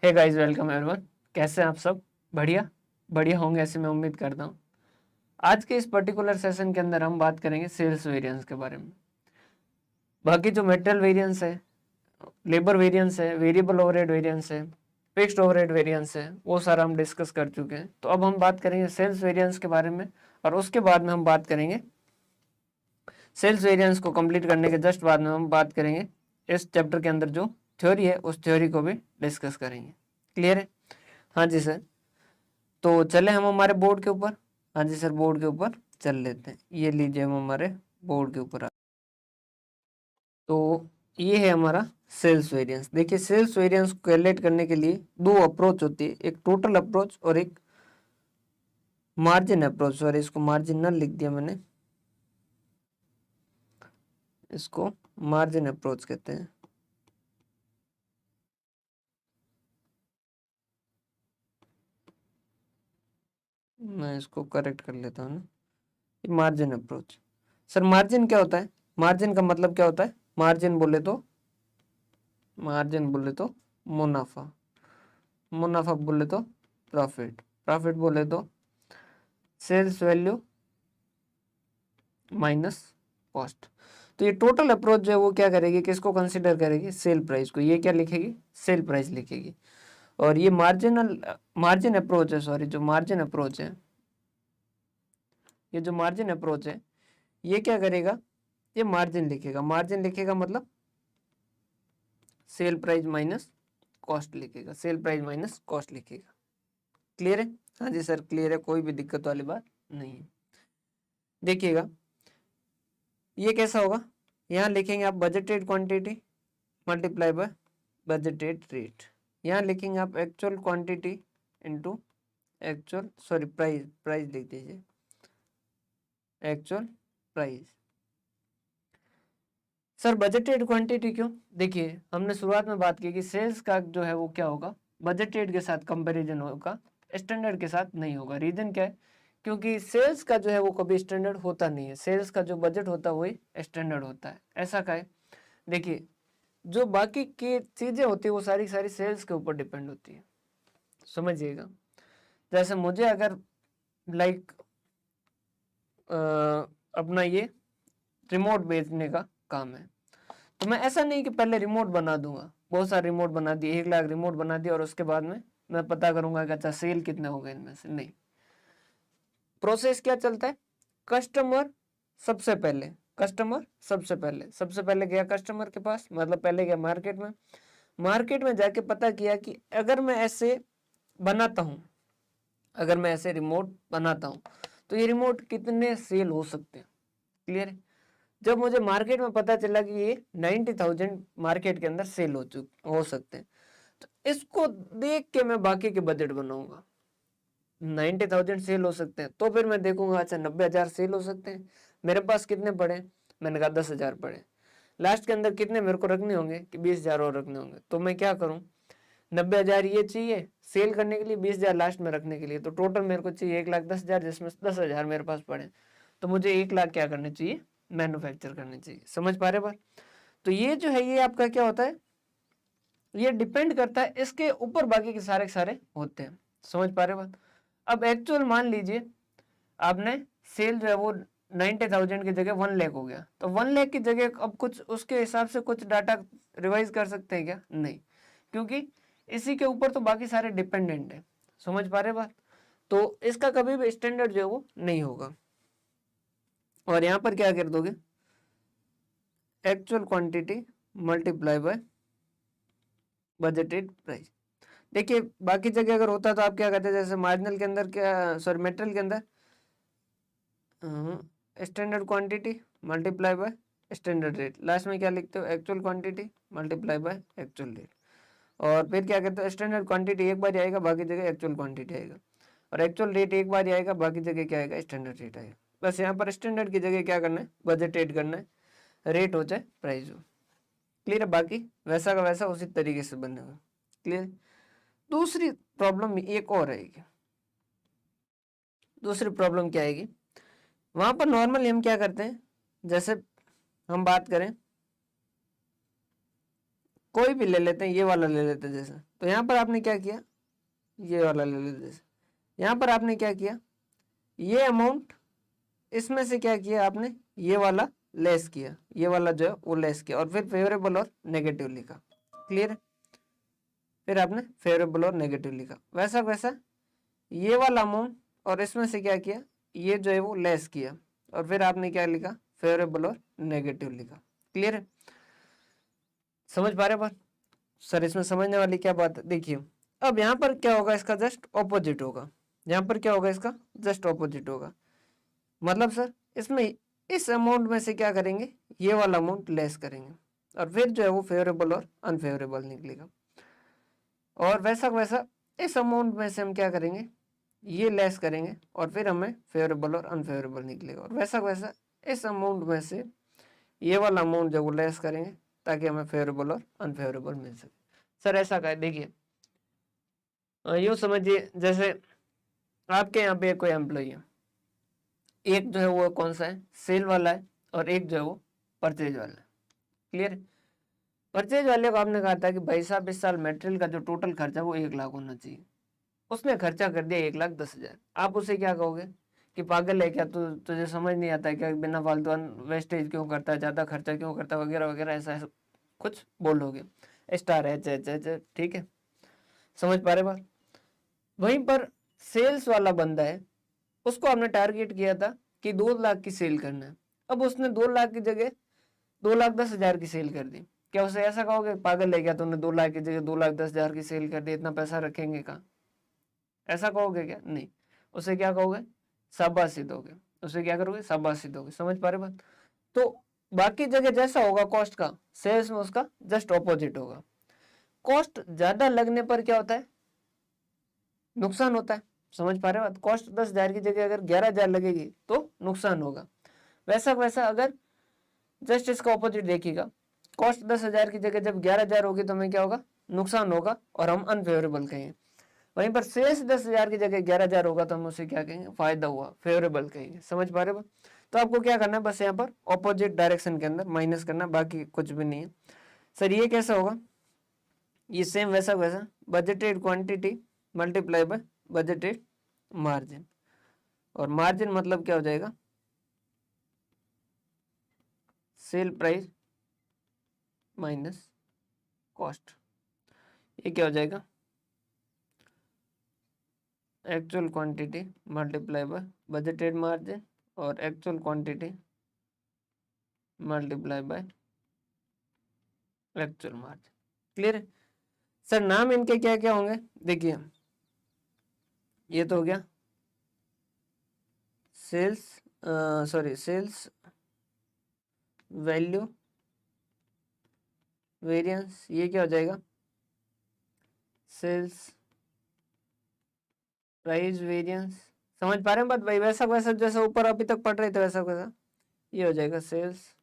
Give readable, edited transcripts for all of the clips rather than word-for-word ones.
Hey guys, welcome everyone. कैसे हैं आप सब? बढ़िया बढ़िया होंगे ऐसे मैं उम्मीद करता हूँ। आज के इस पर्टिकुलर सेशन के अंदर हम बात करेंगे सेल्स वेरिएंस के बारे में। बाकी जो मटेरियल वेरिएंस है, लेबर वेरिएंस है, वेरिएबल ओवरहेड वेरिएंस है, फिक्स्ड ओवरहेड वेरिएंस है, वो सारा हम डिस्कस कर चुके हैं। तो अब हम बात करेंगे सेल्स वेरिएंस के बारे में, और उसके बाद में हम बात करेंगे सेल्स वेरिएंस को कंप्लीट करने के जस्ट बाद में हम बात करेंगे इस चैप्टर के अंदर जो थ्योरी है उस थ्योरी को भी डिस्कस करेंगे। क्लियर है? हाँ जी सर। तो चले हम हमारे बोर्ड के ऊपर। हाँ जी सर, बोर्ड के ऊपर चल लेते हैं। ये लीजिए, हम हमारे बोर्ड के ऊपर तो ये है हमारा सेल्स वेरिएंस। देखिए, सेल्स वेरिएंस को कैलकुलेट करने के लिए दो अप्रोच होती है, एक टोटल अप्रोच और एक मार्जिन अप्रोच। सॉरी, इसको मार्जिनल लिख दिया मैंने, इसको मार्जिन अप्रोच कहते हैं। मैं इसको करेक्ट कर लेता हूँ ना, मार्जिन अप्रोच। सर मार्जिन क्या होता है? मार्जिन का मतलब क्या होता है? मार्जिन बोले तो मुनाफा, मुनाफा बोले तो प्रॉफिट, प्रॉफिट बोले तो सेल्स वैल्यू माइनस कॉस्ट। तो ये टोटल अप्रोच जो है वो क्या करेगी, किसको कंसीडर करेगी? सेल प्राइस को। ये क्या लिखेगी? Sale price लिखेगी। और ये मार्जिन अप्रोच है, सॉरी, जो मार्जिन अप्रोच है, ये जो मार्जिन अप्रोच है ये क्या करेगा? ये मार्जिन लिखेगा। मार्जिन लिखेगा मतलब सेल प्राइस माइनस कॉस्ट लिखेगा, सेल प्राइस माइनस कॉस्ट लिखेगा। क्लियर है? हाँ जी सर, क्लियर है, कोई भी दिक्कत वाली बात नहीं है। देखिएगा ये कैसा होगा, यहाँ लिखेंगे आप budgeted quantity multiply by budgeted rate. यहाँ लिखेंगे आप actual quantity into actual, sorry, price, price लिख दीजिए, actual price. Sir budgeted quantity क्यों? देखिए, हमने शुरुआत में बात की कि सेल्स का जो है वो क्या होगा, बजटेड के साथ कंपैरिजन होगा, स्टैंडर्ड के साथ नहीं होगा। रीजन क्या है? क्योंकि सेल्स का जो है वो कभी स्टैंडर्ड होता नहीं है। सेल्स का जो बजट होता है वही स्टैंडर्ड होता है। ऐसा का है? देखिए, जो बाकी की चीजें होती है वो सारी सारी सेल्स के ऊपर डिपेंड होती है, समझिएगा। जैसे मुझे अगर लाइक अपना ये रिमोट बेचने का काम है, तो मैं ऐसा नहीं कि पहले रिमोट बना दूंगा, बहुत सारे रिमोट बना दिए, 1 लाख रिमोट बना दिया और उसके बाद में मैं पता करूंगा कि अच्छा सेल कितने हो गए इनमें से। नहीं, प्रोसेस क्या चलता है? कस्टमर सबसे पहले, कस्टमर सबसे पहले गया कस्टमर के पास, मतलब पहले गया मार्केट में। मार्केट में जाके पता किया कि अगर मैं ऐसे बनाता हूं, अगर मैं ऐसे रिमोट बनाता हूं तो ये रिमोट कितने सेल हो सकते हैं। क्लियर है? जब मुझे मार्केट में पता चला कि ये 90,000 मार्केट के अंदर सेल हो सकते हैं, तो इसको देख के मैं बाकी के बजट बनाऊंगा। 90,000 सेल हो सकते हैं तो फिर मैं देखूंगा अच्छा 90,000 सेल हो सकते हैं, मेरे पास कितने पड़े? मैंने कहा 10,000 पड़े। लास्ट के अंदर कितने मेरे को रखने होंगे कि 20,000 और रखने होंगे। तो मैं क्या करूं, 90,000 ये चाहिए सेल करने के लिए, 20,000 लास्ट में रखने के लिए, तो टोटल मेरे को चाहिए 1,10,000, जिसमें 10,000 मेरे पास पड़े। तो मुझे 1,00,000 क्या करने चाहिए? मैन्युफैक्चर करने चाहिए। समझ पा रहे बात? तो ये जो है ये आपका क्या होता है, ये डिपेंड करता है, इसके ऊपर बाकी के सारे होते हैं। समझ पा रहे बात? अब एक्चुअल मान लीजिए आपने सेल जो है वो 90,000 की जगह 1,00,000 हो गया, तो 1,00,000 की जगह अब कुछ उसके हिसाब से कुछ डाटा रिवाइज कर सकते हैं क्या? नहीं, क्योंकि इसी के ऊपर तो बाकी सारे डिपेंडेंट है। समझ पा रहे बात? तो इसका कभी भी स्टैंडर्ड जो है वो नहीं होगा। और यहां पर क्या कर दोगे, actual quantity multiply by budgeted price. देखिए, बाकी जगह अगर होता तो आप क्या करते, जैसे मार्जिनल के अंदर क्या, सॉरी, मेटेरियल के अंदर standard quantity multiply by standard rate, last में क्या लिखते हो, actual quantity multiply by actual rate. और फिर क्या कहते हो, स्टैंडर्ड क्वांटिटी एक बार आएगा, बाकी जगह एक्चुअल क्वांटिटी आएगा, और एक्चुअल रेट एक बार आएगा, बाकी जगह क्या आएगा, स्टैंडर्ड रेट आएगा। बस यहाँ पर स्टैंडर्ड की जगह क्या करना है, बजटेड करना है, रेट हो चाहे प्राइस हो। क्लियर है? बाकी वैसा का वैसा उसी तरीके से बनेगा। क्लियर? दूसरी प्रॉब्लम एक और आएगी। दूसरी प्रॉब्लम क्या आएगी, वहां पर नॉर्मली हम क्या करते हैं, जैसे हम बात करें कोई भी ले लेते हैं, ये वाला ले लेते हैं जैसे, तो यहाँ पर आपने क्या किया, ये वाला ले लेते जैसे, यहाँ पर आपने क्या किया, ये अमाउंट इसमें से क्या किया आपने, ये वाला लेस किया, ये वाला जो है वो लेस किया, और फिर फेवरेबल और नेगेटिव लिखा। क्लियर है? फिर आपने फेवरेबल और नेगेटिव लिखा, वैसा वैसा ये वाला अमाउंट और इसमें से क्या किया, ये जो है वो लेस किया, और फिर आपने क्या लिखा, फेवरेबल और नेगेटिव लिखा। क्लियर है? समझ पा रहे बात? सर इसमें समझने वाली क्या बात है, देखिए अब यहाँ पर क्या होगा, इसका जस्ट ऑपोजिट होगा, यहाँ पर क्या होगा, इसका जस्ट ऑपोजिट होगा। मतलब सर इसमें इस अमाउंट में से क्या करेंगे, ये वाला अमाउंट लेस करेंगे, और फिर जो है वो फेवरेबल और अनफेवरेबल निकलेगा, और वैसा वैसा इस अमाउंट में से हम क्या करेंगे, ये लेस करेंगे, और फिर हमें फेवरेबल और अनफेवरेबल निकलेगा, और वैसा वैसा इस अमाउंट में से ये वाला अमाउंट जो वो लेस करेंगे ताकि हमें फेवरेबल और अनफेवरेबल मिल सके। सर ऐसा का देखिए, यूँ समझिए जैसे आपके यहाँ पे कोई एम्प्लॉई है, एक जो है वो कौन सा है, सेल वाला है, और एक जो है वो परचेज वाला है। क्लियर? परचेज वाले को आपने कहा था कि भाई साहब इस साल मटेरियल का जो टोटल खर्चा वो 1 लाख होना चाहिए, उसने खर्चा कर दिया 1,10,000। आप उसे क्या कहोगे कि पागल है क्या, तुझे समझ नहीं आता है क्या, बिना फालतू वेस्टेज क्यों करता है, ज्यादा खर्चा क्यों करता है, वगैरह वगैरह, ऐसा कुछ बोलोगे, स्टार है, ठीक है, समझ पा रहे बात? वहीं पर सेल्स वाला बंदा है, उसको हमने टारगेट किया था कि 2 लाख की सेल करना है, अब उसने 2 लाख की जगह 2,10,000 की सेल कर दी, क्या उसे ऐसा कहोगे पागल है क्या, तुमने 2 लाख की जगह 2,10,000 की सेल कर दी, इतना पैसा रखेंगे कहाँ, ऐसा कहोगे क्या? नहीं, उसे क्या कहोगे, शाबाशी दोगे, उसे क्या करोगे, शाबाशी दोगे। समझ पा रहे बात? तो बाकी जगह जैसा होगा कॉस्ट का, सेल्स में उसका जस्ट ऑपोजिट होगा। कॉस्ट ज्यादा लगने पर क्या होता है, नुकसान होता है। समझ पा रहे हो बात? कॉस्ट 10,000 की जगह अगर 11,000 लगेगी तो नुकसान होगा, वैसा वैसा अगर जस्ट इसका ऑपोजिट देखिएगा, कॉस्ट 10,000 की जगह जब 11,000 होगी तो हमें क्या होगा, नुकसान होगा, और हम अनफेवरेबल कहेंगे। वहीं पर सेल्स 10,000 की जगह 11,000 होगा तो हम उसे क्या कहेंगे, फायदा हुआ, फेवरेबल कहेंगे। समझ पा रहे हो? तो आपको क्या करना है, बस यहाँ पर ऑपोजिट डायरेक्शन के अंदर माइनस करना, बाकी कुछ भी नहीं है। सर ये कैसा होगा, ये सेम वैसा वैसा budgeted quantity multiply by budgeted margin, और मार्जिन मतलब क्या हो जाएगा, सेल प्राइस माइनस कॉस्ट। ये क्या हो जाएगा, actual quantity multiply by budgeted margin, और actual quantity multiply by actual margin. Clear है? सर नाम इनके क्या क्या होंगे, देखिए ये तो हो गया sales, sorry sales value variance, ये क्या हो जाएगा, सेल्स प्राइस वेरिएंस। समझ पा रहे हैं बात भाई? वैसा वैसा जैसा ऊपर अभी तक पढ़ रहे थे वैसा वैसा ये हो जाएगा, सेल्स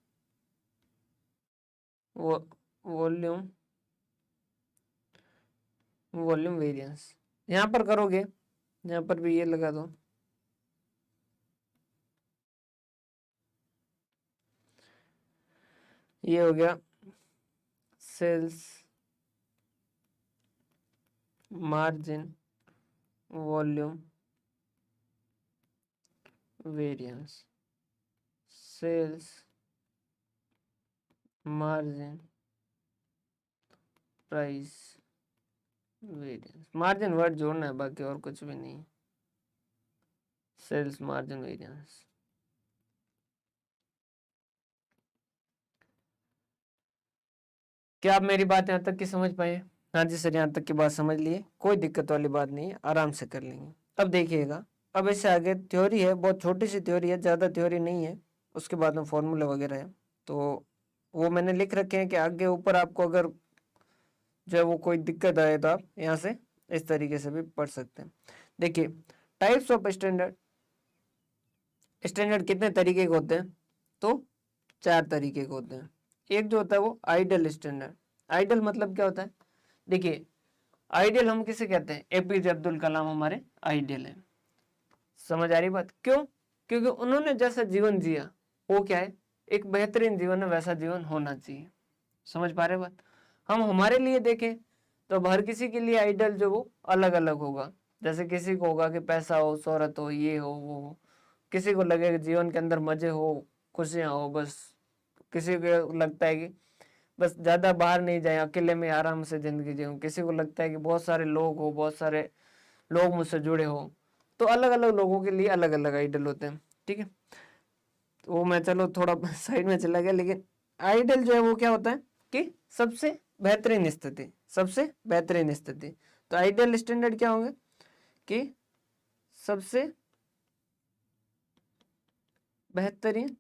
वो वॉल्यूम वॉल्यूम वेरिएंस। यहाँ पर करोगे, यहाँ पर भी ये लगा दो, ये हो गया sales margin volume variance, sales margin price variance. Margin word जोड़ना है, बाकी और कुछ भी नहीं। Sales margin variance. क्या आप मेरी बात यहाँ तक की समझ पाए? हाँ जी सर, यहाँ तक की बात समझ लिए, कोई दिक्कत वाली बात नहीं है, आराम से कर लेंगे। अब देखिएगा, अब इससे आगे थ्योरी है, बहुत छोटी सी थ्योरी है, ज़्यादा थ्योरी नहीं है, उसके बाद में फॉर्मूला वगैरह है, तो वो मैंने लिख रखे हैं कि आगे ऊपर आपको अगर जो है वो कोई दिक्कत आए तो आप यहाँ से इस तरीके से भी पढ़ सकते हैं। देखिए टाइप्स ऑफ स्टैंडर्ड, स्टैंडर्ड कितने तरीके के होते हैं, तो 4 तरीके के होते हैं। एक जो होता है वो आइडियल स्टैंडर्ड। आइडियल मतलब क्या होता है, देखिए आइडियल हम किसे कहते हैं, एपीजे अब्दुल कलाम हमारे आइडियल है। समझ आ रही बात? क्यों? क्योंकि उन्होंने जैसा जीवन जिया वो क्या है, एक बेहतरीन जीवन है, वैसा जीवन होना चाहिए। समझ पा रहे बात? हम हमारे लिए देखें तो अब हर किसी के लिए आइडल जो वो अलग अलग होगा। जैसे किसी को होगा कि पैसा हो, शोहरत हो, ये हो, वो हो। किसी को लगेगा जीवन के अंदर मजे हो, खुशियां हो, बस किसी को लगता है कि बस ज्यादा बाहर नहीं जाए, अकेले में आराम से जिंदगी जीऊं। किसी को लगता है कि बहुत सारे लोग हो, बहुत सारे लोग मुझसे जुड़े हो। तो अलग अलग लोगों के लिए अलग अलग आइडल होते हैं, ठीक है। तो वो मैं चलो थोड़ा साइड में चला गया, लेकिन आइडल जो है वो क्या होता है कि सबसे बेहतरीन स्थिति, सबसे बेहतरीन स्थिति। तो आइडियल स्टैंडर्ड क्या होंगे कि सबसे बेहतरीन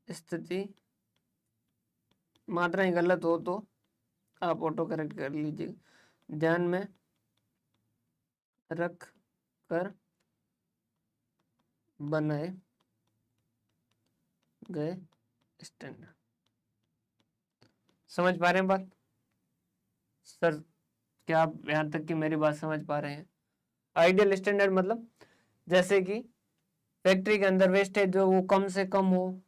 स्थिति। मात्राएं गलत हो तो आप ऑटो करेक्ट कर लीजिए। ध्यान में रख कर बनाए गए स्टैंडर्ड। समझ पा रहे हैं बात सर? क्या आप यहां तक की मेरी बात समझ पा रहे हैं? आइडियल स्टैंडर्ड मतलब जैसे कि फैक्ट्री के अंदर वेस्टेज जो वो कम से कम हो,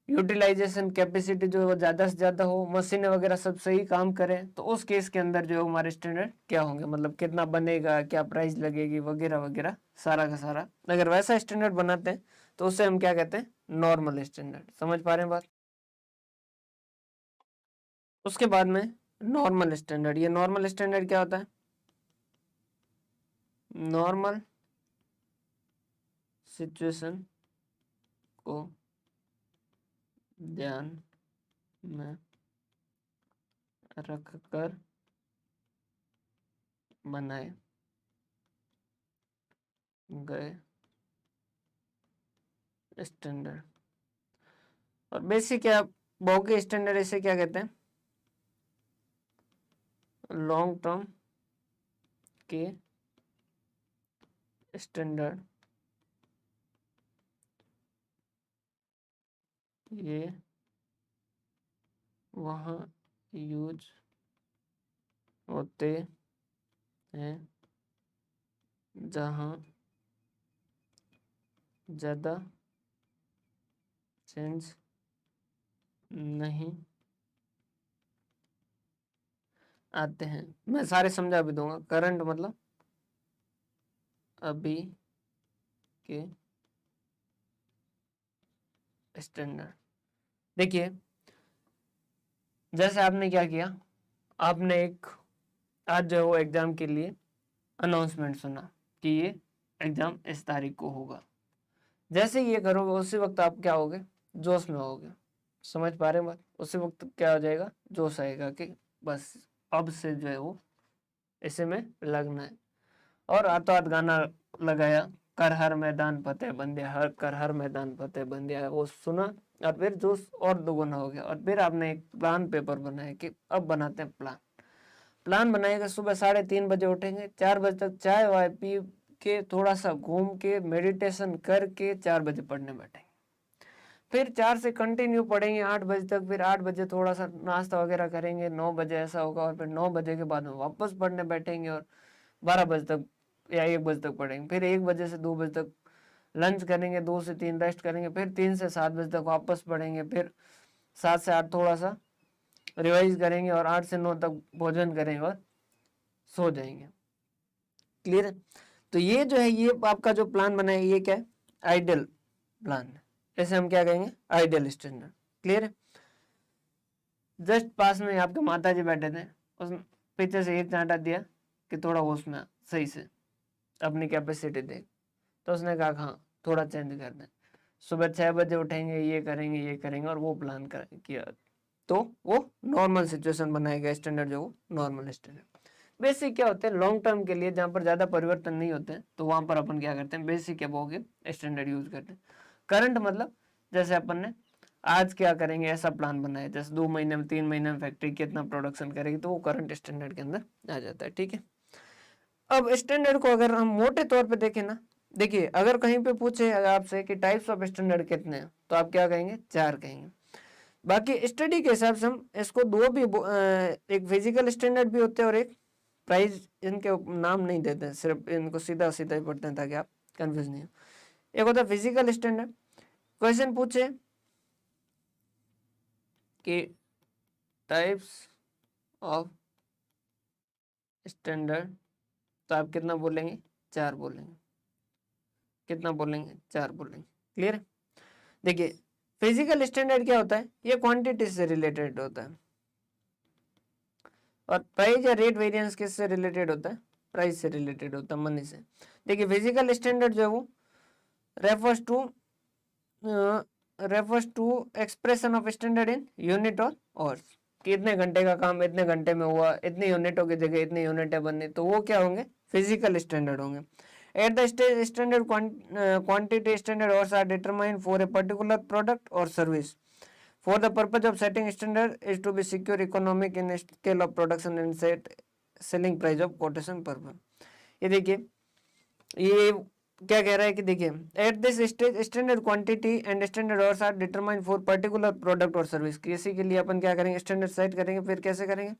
यूटिलाइजेशन कैपेसिटी जो है वो ज़्यादा से ज़्यादा हो, मशीनें वगैरह सब सही काम करें, तो उस केस के अंदर जो है हमारे स्टैंडर्ड क्या होंगे, मतलब कितना बनेगा, क्या प्राइस लगेगी, वगैरह वगैरह सारा का सारा। अगर वैसा स्टैंडर्ड बनाते हैं तो उससे हम क्या कहते हैं, नॉर्मल स्टैंडर्ड। समझ पा रहे हैं बात? उसके बाद में नॉर्मल स्टैंडर्ड। ये नॉर्मल स्टैंडर्ड क्या होता है? नॉर्मल सिचुएशन को ध्यान में रखकर बनाए गए स्टैंडर्ड। और बेसिक क्या बहुके स्टैंडर्ड इसे क्या कहते हैं? लॉन्ग टर्म के स्टैंडर्ड। ये वहाँ यूज होते हैं जहाँ ज़्यादा चेंज नहीं आते हैं। मैं सारे समझा भी दूंगा। करंट मतलब अभी के स्टैंडर्ड। देखिए, जैसे आपने क्या किया, आपने एक आज जो है वो एग्जाम के लिए अनाउंसमेंट सुना कि ये एग्जाम इस तारीख को होगा। जैसे ही ये करोगे उसी वक्त आप क्या होगे, जोश में होगे। समझ पा रहे हैं बात? उसी वक्त क्या हो जाएगा, जोश आएगा कि बस अब से जो है वो इसे में लगना है। और हाथों हाथ गाना लगाया, कर हर मैदान फतेह बंदिया, हर कर हर मैदान फतेह बंदिया, वो सुना और फिर जोश और दोगुना हो गया। और फिर आपने एक प्लान पेपर बनाया कि अब बनाते हैं प्लान। प्लान बनाएगा, सुबह 3:30 बजे उठेंगे, 4 बजे तक चाय वाय पी के थोड़ा सा घूम के मेडिटेशन करके 4 बजे पढ़ने बैठेंगे। फिर 4 से कंटिन्यू पढ़ेंगे 8 बजे तक। फिर 8 बजे थोड़ा सा नाश्ता वगैरह करेंगे, 9 बजे ऐसा होगा। और फिर 9 बजे के बाद में वापस पढ़ने बैठेंगे और 12 बजे तक या 1 बजे तक पढ़ेंगे। फिर 1 बजे से 2 बजे तक लंच करेंगे, 2 से 3 रेस्ट करेंगे, फिर 3 से 7 बजे तक वापस पढ़ेंगे, फिर 7 से 8 थोड़ा सा रिवाइज करेंगे और 8 से 9 तक भोजन करेंगे और सो जाएंगे। क्लियर है? तो ये जो है, ये आपका जो प्लान बना है, ये क्या है, आइडियल प्लान है। इसे हम क्या कहेंगे, आइडियल स्टैंडर्ड। क्लियर है? जस्ट पास में आपके माता जी बैठे थे, उस पीछे से एक चांटा दिया कि थोड़ा होश में सही से अपनी कैपेसिटी देख। तो उसने कहा हाँ थोड़ा चेंज कर दें, सुबह 6 बजे उठेंगे, ये करेंगे, ये करेंगे, और वो प्लान कर किया। तो वो नॉर्मल सिचुएशन बनाएगा, स्टैंडर्ड जो नॉर्मल स्टैंडर्ड। बेसिक क्या होते हैं, लॉन्ग टर्म के लिए जहाँ पर ज़्यादा परिवर्तन नहीं होते हैं, तो वहाँ पर अपन क्या करते हैं, बेसिक क्या बोगे स्टैंडर्ड यूज करते हैं। करंट मतलब जैसे अपन ने आज क्या करेंगे ऐसा प्लान बनाया, जैसे 2 महीने में 3 महीने में फैक्ट्री कितना प्रोडक्शन करेगी, तो वो करंट स्टैंडर्ड के अंदर आ जाता है। ठीक है, अब स्टैंडर्ड को अगर हम मोटे तौर पे देखें ना, देखिए अगर कहीं पे पूछे आपसे कि टाइप्स ऑफ स्टैंडर्ड कितने हैं, तो आप क्या कहेंगे, 4 कहेंगे। बाकी स्टडी के हिसाब से हम इसको दो भी एक फिजिकल स्टैंडर्ड भी होते हैं और एक प्राइस, इनके नाम नहीं देते हैं, सिर्फ इनको सीधा सीधा ही पढ़ते हैं ताकि आप कंफ्यूज नहीं हो। एक होता है फिजिकल स्टैंडर्ड, क्वेश्चन पूछे कि टाइप्स ऑफ स्टैंडर्ड, तो आप कितना बोलेंगे, 4 बोलेंगे। कितना बोलेंगे, 4 बोलेंगे। क्लियर है। देखिए फिजिकल स्टैंडर्ड क्या होता है, ये क्वांटिटी से रिलेटेड होता है, और प्राइस या रेट वेरिएंस किससे रिलेटेड होता है, प्राइस से रिलेटेड होता है, मनी से। देखिए फिजिकल स्टैंडर्ड जो है वो refers to expression of standard in unit और आवर्स, कि इतने घंटे का काम इतने घंटे में हुआ, इतनी यूनिटों की जगह इतनी यूनिटें बननी, तो वो क्या होंगे, फिजिकल स्टैंडर्ड होंगे। At the standard quantity standard hours are determined for a particular product और service for the purpose of setting standard is to be secure economic in scale of production and set selling price of quotation purpose। ये देखिए ये क्या कह रहा है कि देखिए at this stage standard quantity and standard hours are determined for particular product और सर्विस। किसी के लिए अपन क्या करेंगे, स्टैंडर्ड सेट करेंगे। फिर कैसे करेंगे,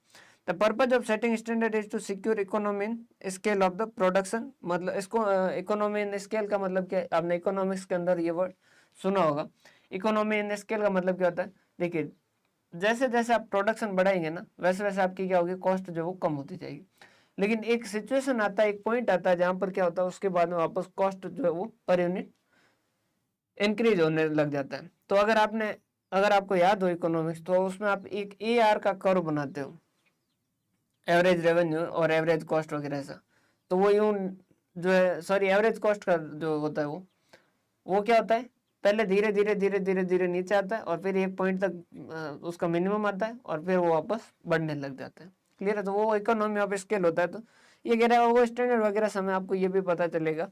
the purpose of setting standard is to secure economy in scale of the production. मतलब इसको इकोनॉमी इन स्केल का मतलब क्या, आपने इकोनॉमिक्स के अंदर ये वर्ड सुना होगा। इकोनॉमी इन स्केल का मतलब क्या होता है, देखिए जैसे जैसे आप प्रोडक्शन बढ़ाएंगे ना, वैसे वैसे आपकी क्या होगी, कॉस्ट जो है वो कम होती जाएगी। लेकिन एक सिचुएशन आता है, एक पॉइंट आता है जहां पर क्या होता है, उसके बाद में वापस कॉस्ट जो है वो पर यूनिट इंक्रीज होने लग जाता है। तो अगर आपको याद हो इकोनॉमिक्स, तो उसमें आप एक AR का कर्व बनाते हो, एवरेज रेवेन्यू और एवरेज कॉस्ट वगैरह ऐसा। तो वो यूं जो है, सॉरी एवरेज कॉस्ट का जो होता है वो क्या होता है, पहले धीरे धीरे धीरे धीरे धीरे नीचे आता है, और फिर एक पॉइंट तक उसका मिनिमम आता है, और फिर वो वापस बढ़ने लग जाता है। क्लियर है। तो वो इकोनॉमी ऑफ स्केल होता है। तो ये कह रहा है वो स्टैंडर्ड वगैरह समय आपको ये भी पता चलेगा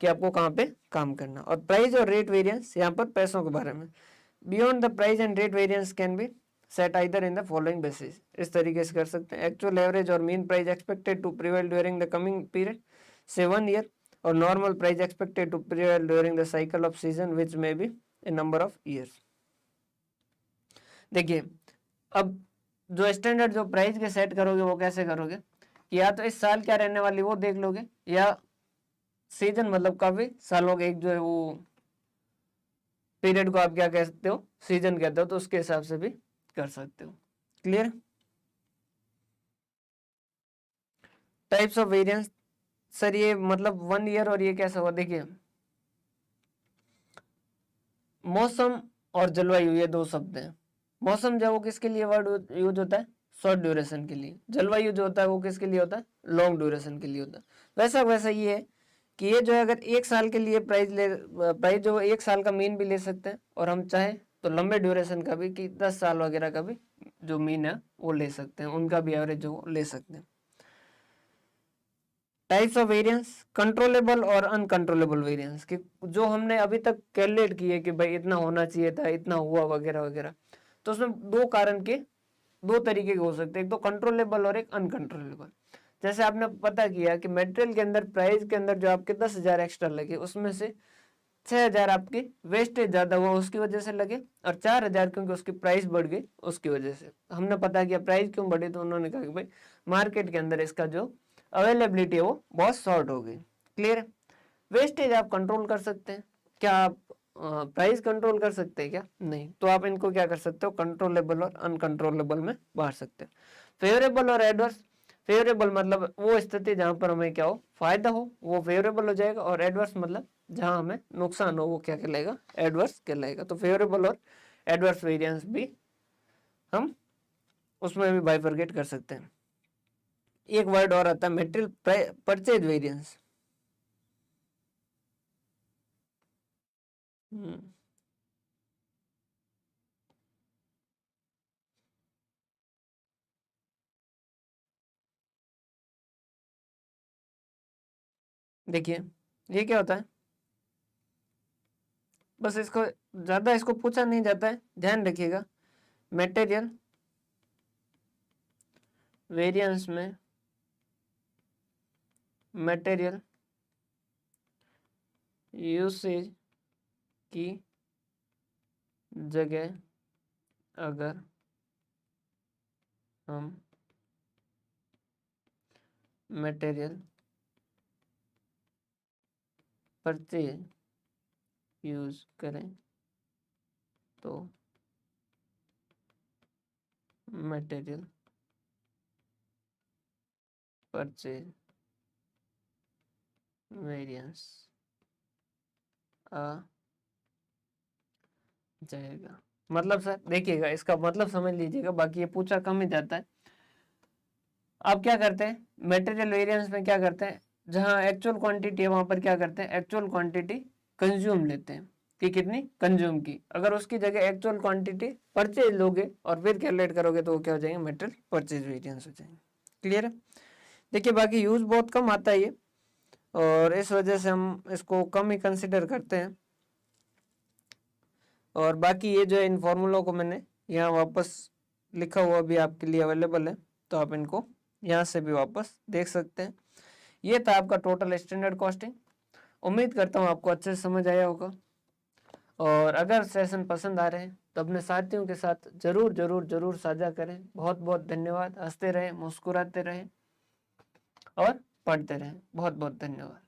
कि आपको कहाँ पे काम करना। और प्राइस और रेट वेरिएंस, यहाँ पर पैसों के बारे में, beyond the price and rate variance can be set either in the following basis. इस तरीके से कर सकते हैं, एक्चुअल एवरेज और mean price expected to prevail during the coming period से 1 ईयर, और normal price expected to prevail during the cycle of season which may be a number of years. देखिए अब जो स्टैंडर्ड जो प्राइस के set करोगे वो कैसे करोगे, कि या तो इस साल क्या रहने वाली वो देख लोगे, या सीजन मतलब काफी सालों के एक जो है वो पीरियड को आप क्या कहते हो, सीजन कहते हो, तो उसके हिसाब से भी कर सकते हो। Clear. Types of variance, sir ये मतलब 1 ईयर और ये कैसा हुआ, देखिए मौसम और जलवायु ये 2 शब्द हैं। मौसम जो वो किसके लिए वर्ड यूज होता है, शॉर्ट ड्यूरेशन के लिए। जलवायु जो होता है वो किसके लिए होता है, लॉन्ग ड्यूरेशन के लिए होता है। वैसा ये है कि ये जो है अगर 1 साल के लिए प्राइस जो 1 साल का मीन भी ले सकते हैं, और हम चाहे तो लंबे ड्यूरेशन का भी, कि 10 साल वगैरह का भी जो मीन है वो ले सकते हैं, उनका भी एवरेज जो ले सकते हैं। टाइप्स ऑफ वेरिएंस, कंट्रोलेबल और अनकंट्रोलेबल वेरिएंस, कि जो हमने अभी तक कैलकुलेट किए कि भाई इतना होना चाहिए था, इतना हुआ वगैरह वगैरह, तो उसमें 2 कारण के 2 तरीके के हो सकते हैं, एक तो कंट्रोलेबल और एक अनकंट्रोलेबल। जैसे आपने पता किया कि मटेरियल के अंदर प्राइस के अंदर जो आपके 10,000 एक्स्ट्रा लगे, उसमें से 6,000 आपकी वेस्टेज ज्यादा हुआ उसकी वजह से लगे, और 4,000 क्योंकि उसकी प्राइस बढ़ गई उसकी वजह से। हमने पता किया प्राइस क्यों बढ़ी, तो उन्होंने कहा कि भाई मार्केट के अंदर इसका जो अवेलेबिलिटी है वो बहुत शॉर्ट हो गई। क्लियर है। वेस्टेज आप कंट्रोल कर सकते हैं, क्या आप प्राइस कंट्रोल कर सकते हैं क्या, नहीं। तो आप इनको क्या कर सकते हो, कंट्रोलेबल और अनकंट्रोलेबल में बांट सकते हैं। फेवरेबल और एडवर्स, फेवरेबल मतलब वो स्थिति जहां पर हमें क्या हो, फायदा हो, वो फेवरेबल हो जाएगा, और एडवर्स मतलब जहां हमें नुकसान हो, वो क्या कहलाएगा, एडवर्स कहलाएगा। तो फेवरेबल और एडवर्स वेरिएंस भी हम उसमें भी बाइफरकेट कर सकते हैं। एक वर्ड और आता है मटेरियल परचेज वेरिएंस। देखिए ये क्या होता है, बस इसको ज्यादा इसको पूछा नहीं जाता है, ध्यान रखिएगा। मटेरियल वेरिएंस में मटेरियल यूसेज की जगह अगर हम मटेरियल परचेज यूज करें तो मटेरियल परचेज वेरिएंस आ जाएगा। मतलब सर देखिएगा, इसका मतलब समझ लीजिएगा, बाकी ये पूछा कम ही जाता है। आप क्या करते हैं मटेरियल वेरिएंस में, क्या करते हैं, जहां एक्चुअल क्वांटिटी है वहां पर क्या करते हैं, एक्चुअल क्वांटिटी कंज्यूम लेते हैं कि कितनी कंज्यूम की। अगर उसकी जगह एक्चुअल क्वांटिटी परचेज लोगे और फिर कैलकुलेट करोगे तो वो क्या हो जाएंगे, मटेरियल परचेज वेरिएंस हो जाएंगे। क्लियर है। देखिए बाकी यूज बहुत कम आता है ये, और इस वजह से हम इसको कम ही कंसिडर करते हैं। और बाकी ये जो है इन फॉर्मूलों को मैंने यहाँ वापस लिखा हुआ भी आपके लिए अवेलेबल है, तो आप इनको यहाँ से भी वापस देख सकते हैं। ये था आपका टोटल स्टैंडर्ड कॉस्टिंग। उम्मीद करता हूँ आपको अच्छे से समझ आया होगा, और अगर सेशन पसंद आ रहे हैं तो अपने साथियों के साथ जरूर जरूर जरूर साझा करें। बहुत बहुत धन्यवाद। हंसते रहें, मुस्कुराते रहें और पढ़ते रहें। बहुत बहुत धन्यवाद।